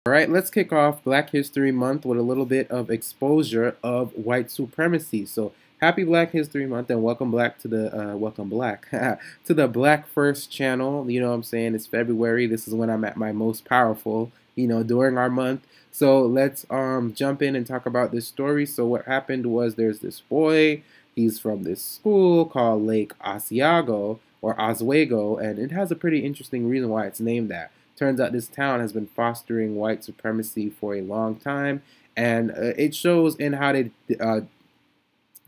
All right, let's kick off Black History Month with a little bit of exposure of white supremacy. So, happy Black History Month and welcome back to the to the Black First channel. You know what I'm saying? It's February. This is when I'm at my most powerful, during our month. So, let's jump in and talk about this story. So, what happened was there's this boy. He's from this school called Lake Oswego or Oswego, and it has a pretty interesting reason why it's named that. Turns out this town has been fostering white supremacy for a long time, and it shows in how they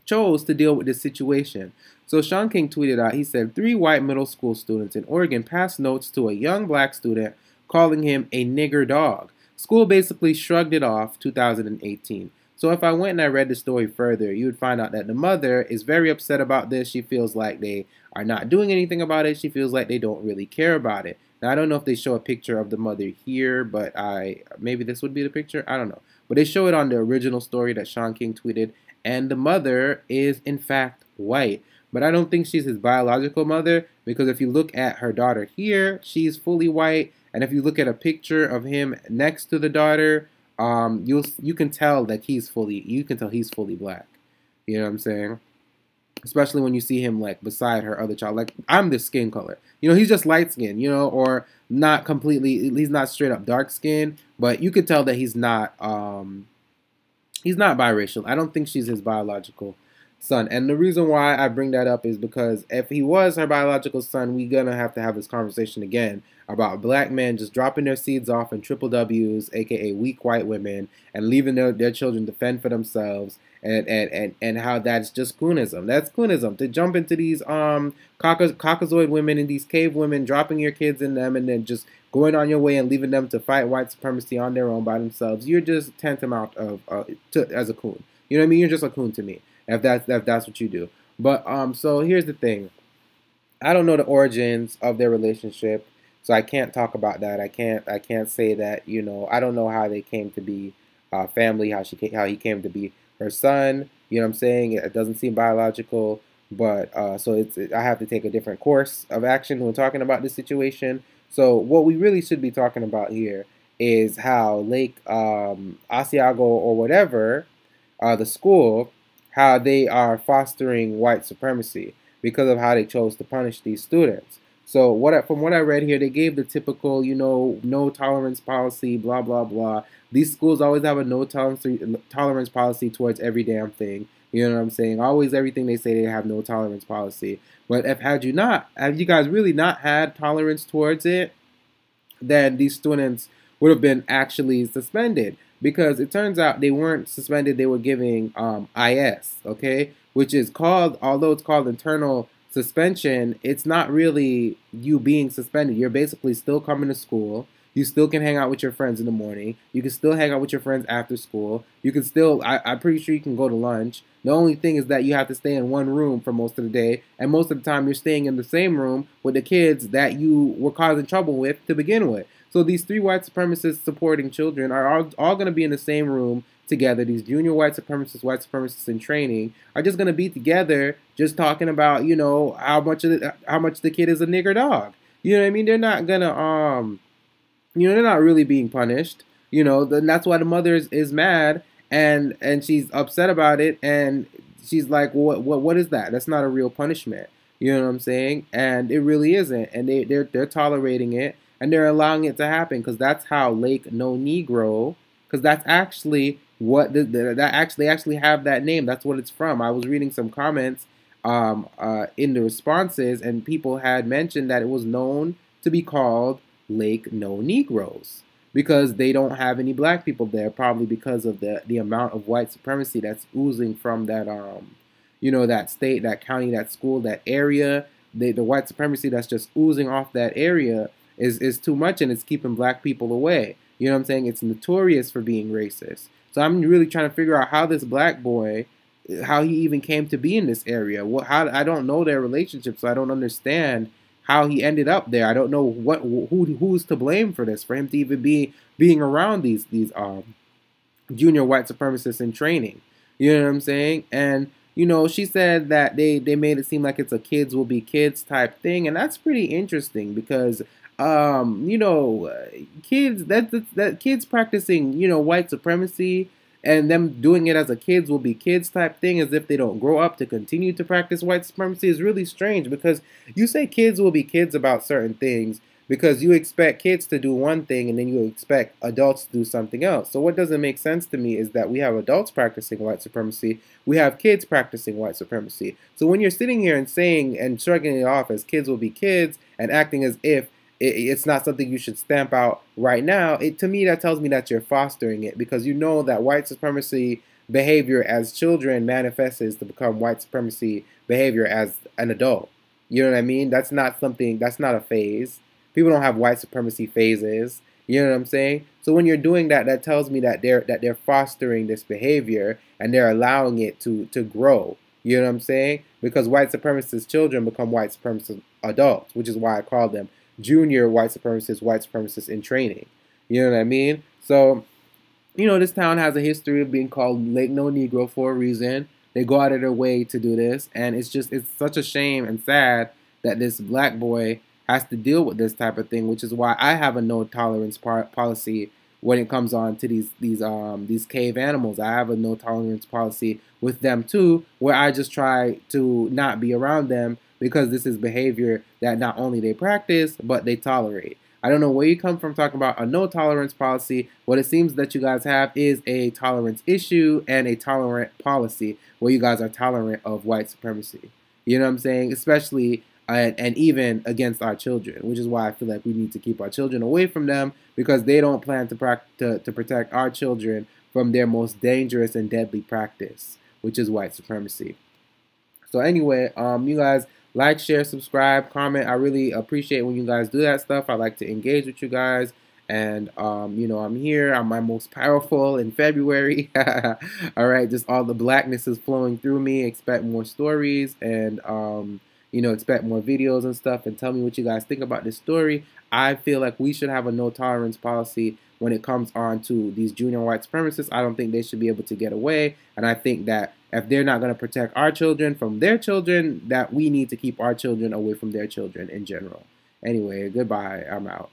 chose to deal with this situation. So Sean King tweeted out, he said, 3 white middle school students in Oregon passed notes to a young black student calling him a nigger dog. School basically shrugged it off 2018. So if I went and I read the story further, you would find out that the mother is very upset about this. She feels like they are not doing anything about it. She feels like they don't really care about it. Now, I don't know if they show a picture of the mother here, but maybe this would be the picture. I don't know. But they show it on the original story that Sean King tweeted, and the mother is, in fact, white. But I don't think she's his biological mother, because if you look at her daughter here, she's fully white. And if you look at a picture of him next to the daughter, you can tell that he's fully black. You know what I'm saying? Especially when you see him like beside her other child. Like, I'm this skin color. He's just light skinned, or not completely, he's not straight up dark skinned, but you could tell that he's not biracial. I don't think she's his biological son. And the reason why I bring that up is because if he was her biological son, we're going to have this conversation again about black men just dropping their seeds off in triple W's, aka weak white women, and leaving their children to fend for themselves, and how that's just coonism. That's coonism. To jump into these Caucasoid women and these cave women, dropping your kids in them, and then just going on your way and leaving them to fight white supremacy on their own by themselves. You're just tantamount as a coon. You know what I mean? You're just a coon to me if that's what you do. But so here's the thing. I don't know the origins of their relationship, so I can't talk about that. I can't say that. I don't know how they came to be family. How he came to be her son. You know what I'm saying? It doesn't seem biological, but so I have to take a different course of action when talking about this situation. So what we really should be talking about here is how Lake Oswego or whatever, the school, how they are fostering white supremacy because of how they chose to punish these students. So from what I read here, they gave the typical, no tolerance policy, blah, blah, blah. These schools always have a no tolerance policy towards every damn thing. You know what I'm saying? Always everything they say they have no tolerance policy. But have you guys really not had tolerance towards it, then these students would have been actually suspended. Because it turns out they weren't suspended, they were giving IS, okay? Which is called, although it's called internal suspension, it's not really you being suspended. You're basically still coming to school. You still can hang out with your friends in the morning. You can still hang out with your friends after school. You can still, I'm pretty sure you can go to lunch. The only thing is that you have to stay in one room for most of the day. And most of the time you're staying in the same room with the kids that you were causing trouble with to begin with. So these 3 white supremacists supporting children are all going to be in the same room together. These junior white supremacists in training are just going to be together just talking about, how much the kid is a nigger dog. You know what I mean? They're not going to, they're not really being punished. Then that's why the mother is mad and she's upset about it. And she's like, what is that? That's not a real punishment. You know what I'm saying? And it really isn't. And they're tolerating it. And they're allowing it to happen because that's how Lake No-negro, because that's actually what that actually have that name. That's what it's from. I was reading some comments in the responses, and people had mentioned that it was known to be called Lake No-negros because they don't have any black people there, probably because of the amount of white supremacy that's oozing from that that state, that county, that school, that area. The white supremacy that's just oozing off that area is too much, and it's keeping black people away. You know what I'm saying? It's notorious for being racist. So I'm really trying to figure out how this black boy, how he even came to be in this area. I don't know their relationship, so I don't understand how he ended up there. I don't know who's to blame for this, for him to even being around these junior white supremacists in training. You know what I'm saying? And she said that they made it seem like it's a kids will be kids type thing, and that's pretty interesting because you know, kids that kids practicing, you know, white supremacy and them doing it as a kids will be kids type thing as if they don't grow up to continue to practice white supremacy is really strange because you say kids will be kids about certain things because you expect kids to do one thing and then you expect adults to do something else. So what doesn't make sense to me is that we have adults practicing white supremacy, we have kids practicing white supremacy. So when you're sitting here and saying and shrugging it off as kids will be kids and acting as if it's not something you should stamp out right now, to me that tells me that you're fostering it because you know that white supremacy behavior as children manifests to become white supremacy behavior as an adult. You know what I mean? That's not something, that's not a phase. People don't have white supremacy phases. You know what I'm saying? So when you're doing that, that tells me that they're fostering this behavior and they're allowing it to grow. You know what I'm saying? Because white supremacist children become white supremacist adults, which is why I call them junior white supremacists in training. You know what I mean? So, you know, this town has a history of being called Lake No-negro for a reason. They go out of their way to do this, and it's such a shame and sad that this black boy has to deal with this type of thing, which is why I have a no tolerance policy when it comes on to these cave animals. I have a no tolerance policy with them too, where I just try to not be around them because this is behavior that not only they practice but they tolerate. I don't know where you come from talking about a no tolerance policy. What it seems that you guys have is a tolerance issue and a tolerant policy where you guys are tolerant of white supremacy. You know what I'm saying? Especially and even against our children, which is why I feel like we need to keep our children away from them because they don't plan to protect our children from their most dangerous and deadly practice, which is white supremacy. So anyway, you guys like, share, subscribe, comment. I really appreciate when you guys do that stuff. I like to engage with you guys. And, you know, I'm here. I'm my most powerful in February. All right. Just all the blackness is flowing through me. Expect more stories and, you know, expect more videos and stuff. And tell me what you guys think about this story. I feel like we should have a no tolerance policy when it comes on to these junior white supremacists. I don't think they should be able to get away. And I think that if they're not going to protect our children from their children, that we need to keep our children away from their children in general. Anyway, goodbye. I'm out.